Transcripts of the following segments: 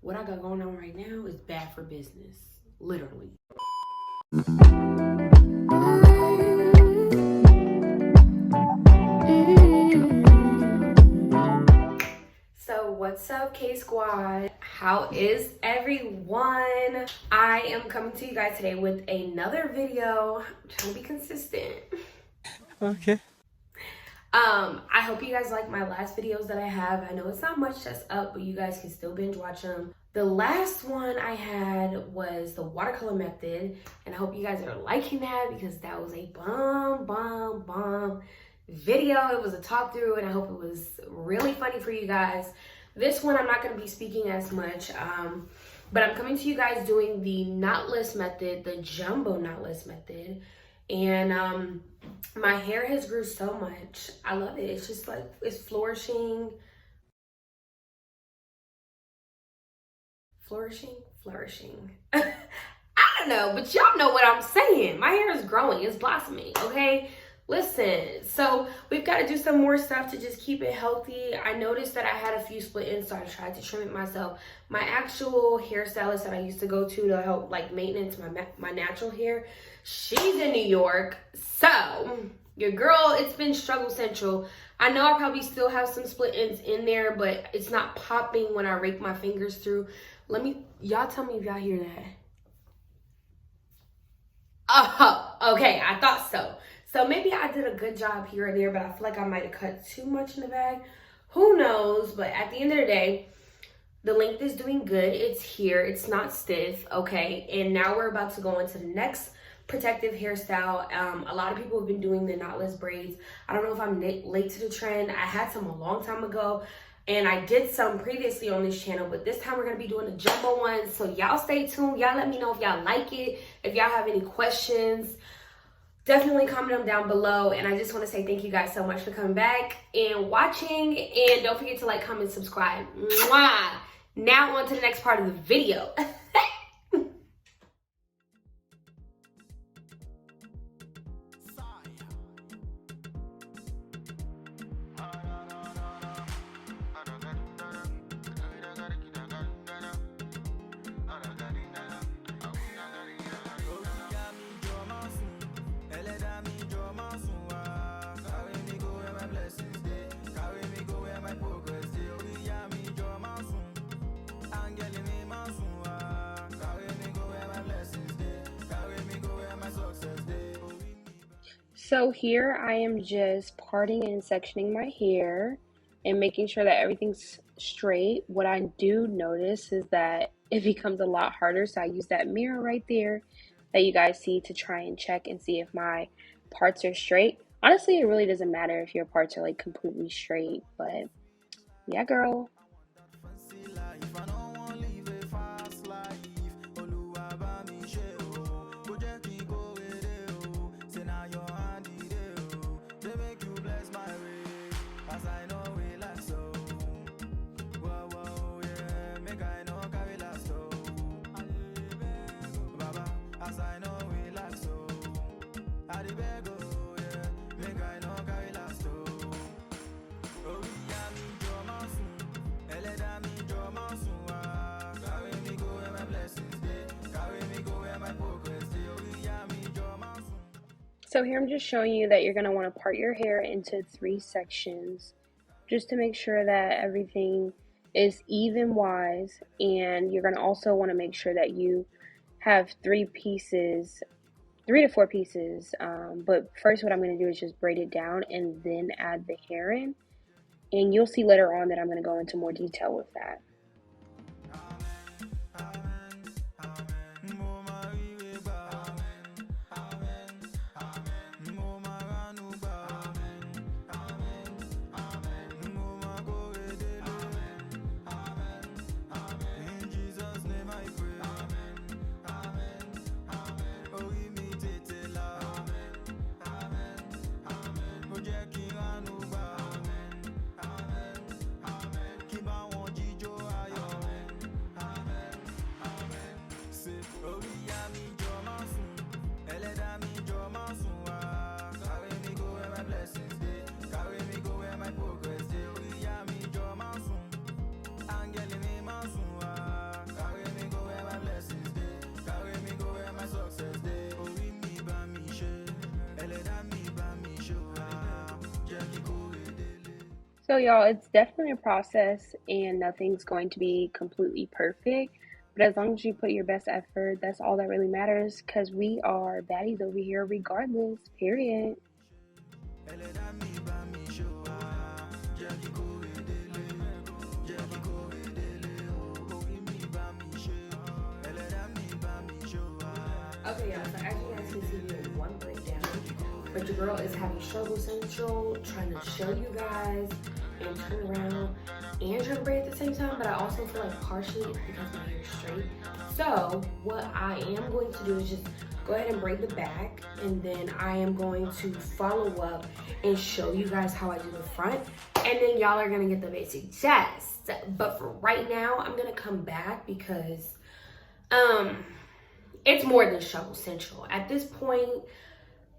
what I got going on right now is bad for business, literally. So what's up, K Squad? How is everyone? I am coming to you guys today with another video. I'm trying to be consistent. Okay. I hope you guys like my last videos that I have. I know it's not much that's up, but you guys can still binge watch them. The last one I had was the watercolor method, and I hope you guys are liking that because that was a bomb video. It was a talk through, and I hope it was really funny for you guys. This one I'm not going to be speaking as much, but I'm coming to you guys doing the knotless method, the jumbo knotless method. And my hair has grew so much. I love it. It's just like, it's flourishing. I don't know, but y'all know what I'm saying. My hair is growing, it's blossoming, okay? Listen, so we've got to do some more stuff to just keep it healthy. I noticed that I had a few split ends, so I tried to trim it myself. My actual hairstylist that I used to go to help like maintenance my natural hair, she's in New York. So your girl, it's been struggle central. I know I probably still have some split ends in there, but it's not popping when I rake my fingers through. Y'all tell me if y'all hear that. Oh, okay, I thought so. So maybe I did a good job here or there, but I feel like I might have cut too much in the bag. Who knows? But at the end of the day, the length is doing good. It's here. It's not stiff, okay? And now we're about to go into the next protective hairstyle. A lot of people have been doing the knotless braids. I don't know if I'm late to the trend. I had some a long time ago, and I did some previously on this channel, but this time we're going to be doing the jumbo ones. So y'all stay tuned. Y'all let me know if y'all like it. If y'all have any questions, definitely comment them down below. And I just want to say thank you guys so much for coming back and watching. And don't forget to like, comment, subscribe. Mwah! Now on to the next part of the video. So here I am just parting and sectioning my hair and making sure that everything's straight. What I do notice is that it becomes a lot harder, so I use that mirror right there that you guys see to try and check and see if my parts are straight. Honestly, it really doesn't matter if your parts are like completely straight, but yeah, girl. So here I'm just showing you that you're going to want to part your hair into 3 sections just to make sure that everything is even wise, and you're going to also want to make sure that you have 3 to 4 pieces, but first what I'm going to do is just braid it down and then add the hair in, and you'll see later on that I'm going to go into more detail with that. So, y'all, it's definitely a process and nothing's going to be completely perfect. But as long as you put your best effort, that's all that really matters because we are baddies over here regardless, period. Okay, y'all, so as you guys can see, we have one breakdown. But your girl is having struggle central, trying to show you guys and turn around and try to braid at the same time. But I also feel like partially it's because my hair is straight. So what I am going to do is just go ahead and braid the back, and then I am going to follow up and show you guys how I do the front, and then y'all are gonna get the basic gist. But for right now, I'm gonna come back because it's more than struggle central at this point.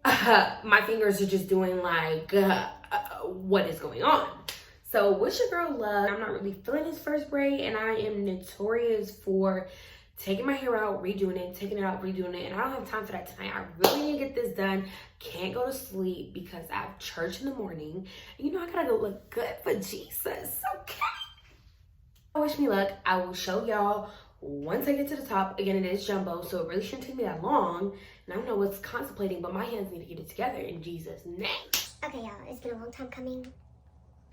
My fingers are just doing like what is going on. So what's your girl love? I'm not really feeling this first braid, and I am notorious for taking my hair out, redoing it, taking it out, redoing it, and I don't have time for that tonight. I really need to get this done. Can't go to sleep because I have church in the morning. And you know, I gotta go look good for Jesus, okay? Wish me luck. I will show y'all once I get to the top. Again, it is jumbo, so it really shouldn't take me that long. And I don't know what's contemplating, but my hands need to get it together in Jesus' name. Okay, y'all, it's been a long time coming.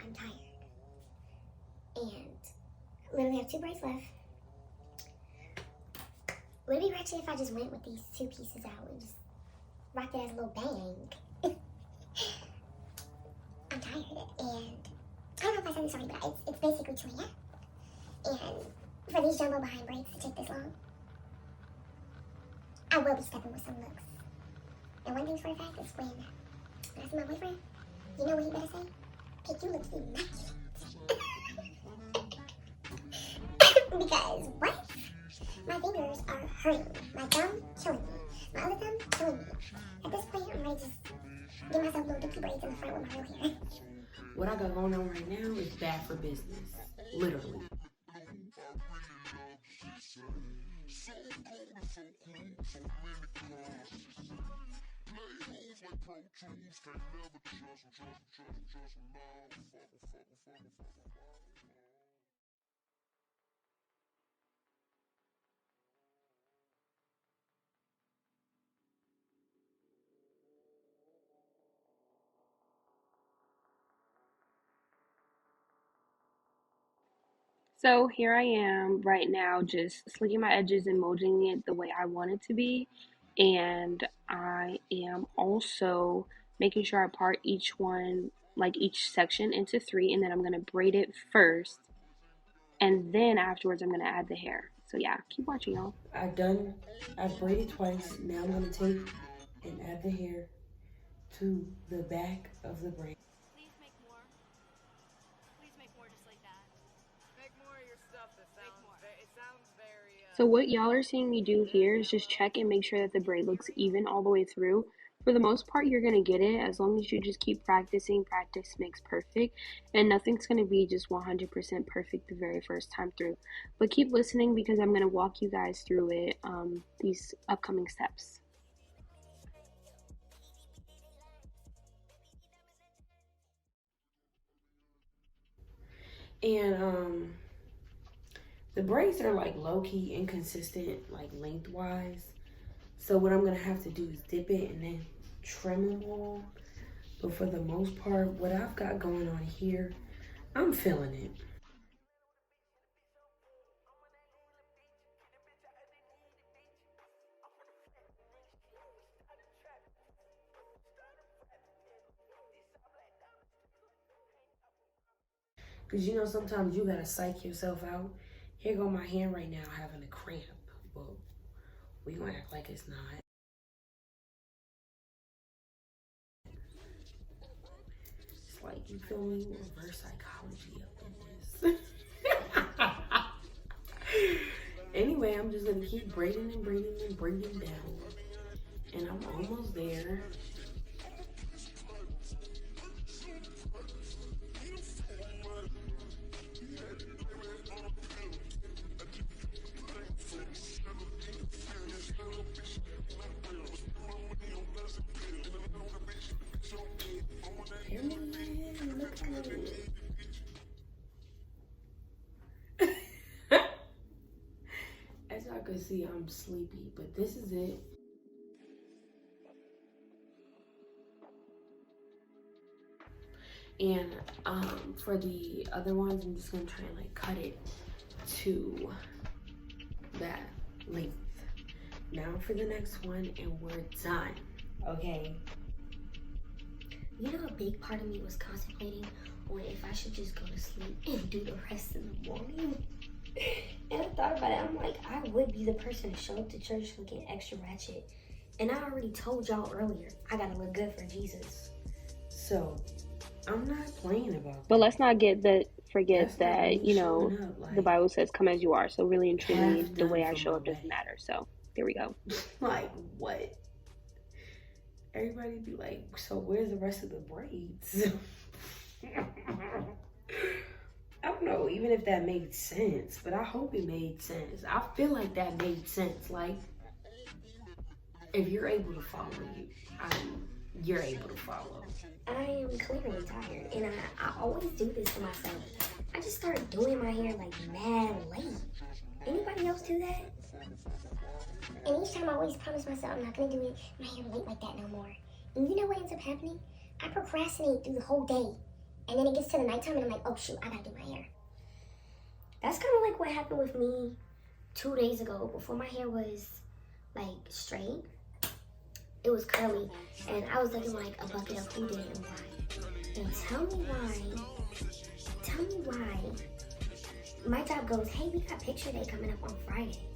I'm tired. And literally have 2 braids left. Would it be ratchet if I just went with these 2 pieces out and just rocked it as a little bang? I'm tired, and I don't know if I said this already, but it's basically 2 a.m. And for these jumbo behind braids to take this long, I will be stepping with some looks. And one thing's for a fact is when I see my boyfriend, you know what he better say? Pick, you look immaculate. Because what? My fingers are hurting. My thumb killing me. My other thumb killing me. At this point, I'm ready to just give myself little dookie braids in the front with my real hair. What I got going on right now is bad for business. Literally. So here I am right now, just slicking my edges and molding it the way I want it to be. And I am also making sure I part each one, like each section, into 3, and then I'm gonna braid it first, and then afterwards I'm gonna add the hair. So yeah, keep watching, y'all. I've braided twice. Now I'm gonna take and add the hair to the back of the braid. Please make more. Please make more just like that. Make more of your stuff. It sounds very. So what y'all are seeing me do here is just check and make sure that the braid looks even all the way through. For the most part, you're gonna get it as long as you just keep practicing. Practice makes perfect, and nothing's gonna be just 100% perfect the very first time through. But keep listening because I'm gonna walk you guys through it, these upcoming steps. And the braids are like low-key inconsistent, like lengthwise. So what I'm gonna have to do is dip it and then trim them all. But for the most part, what I've got going on here, I'm feeling it. Because you know, sometimes you gotta psych yourself out. Here go my hand right now having a cramp. But we gonna act like it's not. It's like, you feel me? Reverse psychology up in this. Anyway, I'm just gonna keep braiding and braiding and braiding down. And I'm almost there. Period. Look at it. can see I'm sleepy, but this is it. And for the other ones, I'm just gonna try and like cut it to that length. Now for the next one, and we're done. Okay. You know, a big part of me was contemplating on if I should just go to sleep and do the rest in the morning. And I thought about it. I'm like, I would be the person to show up to church looking extra ratchet. And I already told y'all earlier, I gotta look good for Jesus. So I'm not playing about But that. let's not forget That's not that, me you know, showing up, like, the Bible says, come as you are. So really and truly, half the way done I for show my up doesn't way. matter. So there we go. Like, what? Everybody be like, so where's the rest of the braids? I don't know even if that made sense, but I hope it made sense. I feel like that made sense. Like, if you're able to follow you're able to follow. I am clearly tired, and I always do this to myself. I just start doing my hair like mad late. Anybody else do that? And each time I always promise myself I'm not gonna do my hair late like that no more. And you know what ends up happening? I procrastinate through the whole day. And then it gets to the nighttime and I'm like, oh shoot, I gotta do my hair. That's kind of like what happened with me 2 days ago before my hair was like straight. It was curly and I was looking like a bucket of who did it and why. And tell me why my job goes, hey, we got picture day coming up on Friday.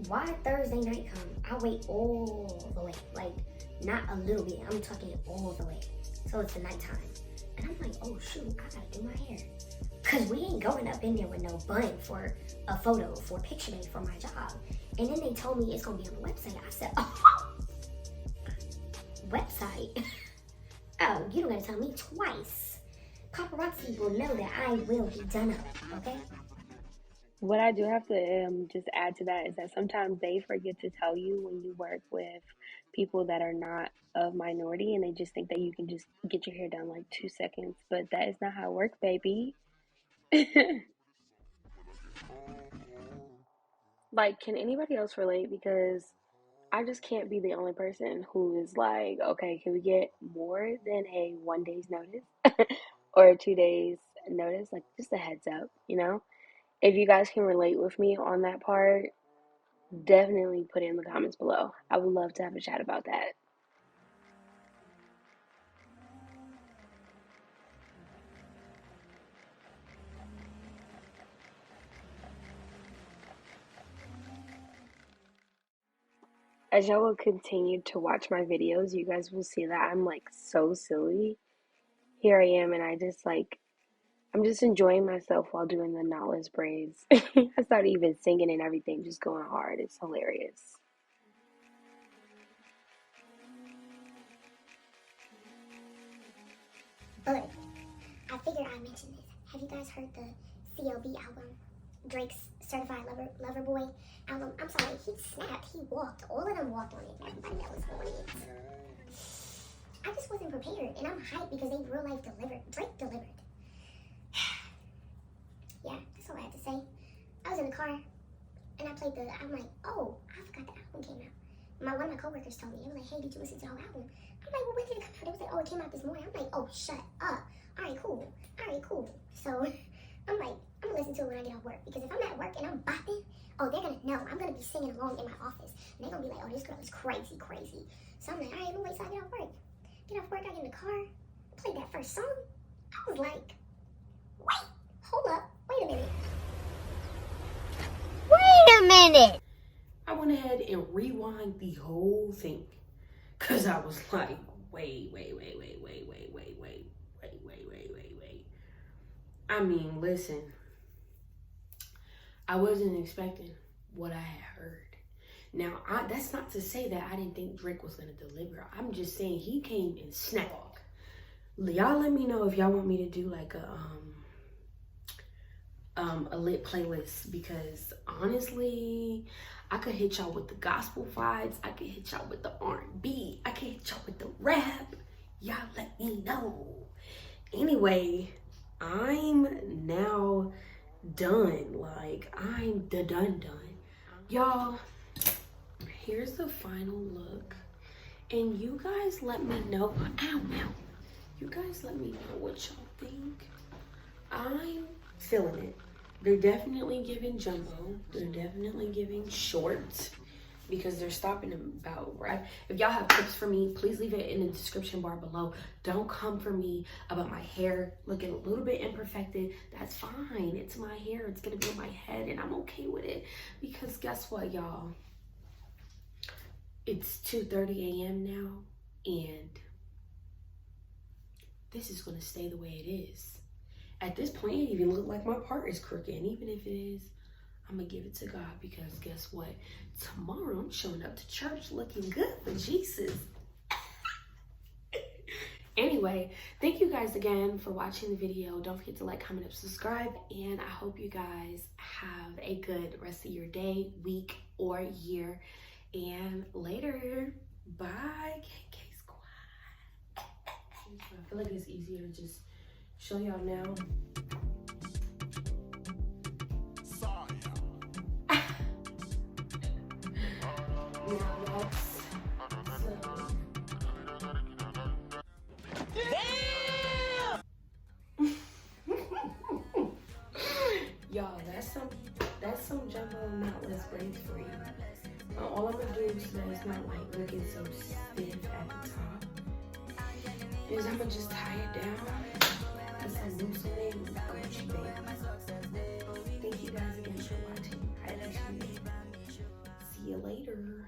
Why Thursday night come? I wait all the way, like not a little bit, I'm talking all the way. So it's the nighttime. And I'm like, oh shoot, I gotta do my hair. Cause we ain't going up in there with no bun for a photo for picture day for my job. And then they told me it's gonna be on the website. I said, oh, website? Oh, you don't gotta tell me twice. Paparazzi will know that I will be done up, okay? What I do have to just add to that is that sometimes they forget to tell you when you work with people that are not of minority, and they just think that you can just get your hair done like 2 seconds, but that is not how it works, baby. Like, can anybody else relate? Because I just can't be the only person who is like, okay, can we get more than a 1 day's notice or a 2 days notice? Like, just a heads up, you know? If you guys can relate with me on that part, definitely put it in the comments below. I would love to have a chat about that. As y'all will continue to watch my videos, you guys will see that I'm like so silly. Here I am, and I'm just enjoying myself while doing the knotless braids. I started even singing and everything, just going hard. It's hilarious. But I figured I'd mention this. Have you guys heard the CLB album? Drake's Certified Lover Boy album? I'm sorry, he snapped, he walked. All of them walked on it. Everybody that was on it. I just wasn't prepared, and I'm hyped because they real life delivered. Drake delivered. Yeah, that's all I had to say. I was in the car, and I played I'm like, oh, I forgot the album came out. One of my coworkers told me, they were like, hey, did you listen to the whole album? I'm like, well, when did it come out? They was like, oh, it came out this morning. I'm like, oh, shut up. All right, cool. So I'm like, I'm gonna listen to it when I get off work, because if I'm at work and I'm bopping, oh, they're gonna know. I'm gonna be singing along in my office, and they're gonna be like, oh, this girl is crazy. So I'm like, all right, I'm gonna wait till I get off work. I get in the car, played that first song. I was like, wait, hold up, wait a minute. I went ahead and rewind the whole thing, cause I was like, wait. I mean, listen, I wasn't expecting what I had heard. Now, that's not to say that I didn't think Drake was gonna deliver. I'm just saying he came and snapped. Y'all let me know if y'all want me to do like a lit playlist, because honestly, I could hit y'all with the gospel vibes, I could hit y'all with the R&B, I could hit y'all with the rap. Y'all let me know. Anyway, I'm now done. Like, I'm done. Y'all, here's the final look. And you guys let me know. Ow, ow. You guys let me know what y'all think. I'm feeling it. They're definitely giving jumbo. They're definitely giving short because they're stopping about right. If y'all have tips for me, please leave it in the description bar below. Don't come for me about my hair looking a little bit imperfected. That's fine. It's my hair. It's gonna be on my head and I'm okay with it. Because guess what, y'all? It's 2:30 a.m. now and this is gonna stay the way it is. At this point, it even look like my part is crooked. And even if it is, I'm gonna give it to God because guess what? Tomorrow I'm showing up to church looking good for Jesus. Anyway, thank you guys again for watching the video. Don't forget to like, comment, and subscribe. And I hope you guys have a good rest of your day, week, or year. And later, bye. KK Squad. I feel like it's easier to just show y'all now. Y'all, that's some jumbo knotless braids for you. All I'm gonna do so that it's not like looking so stiff at the top is I'm gonna just tie it down and some loosen it and Gucci baby. Thank you guys again for watching. I appreciate it. See you later.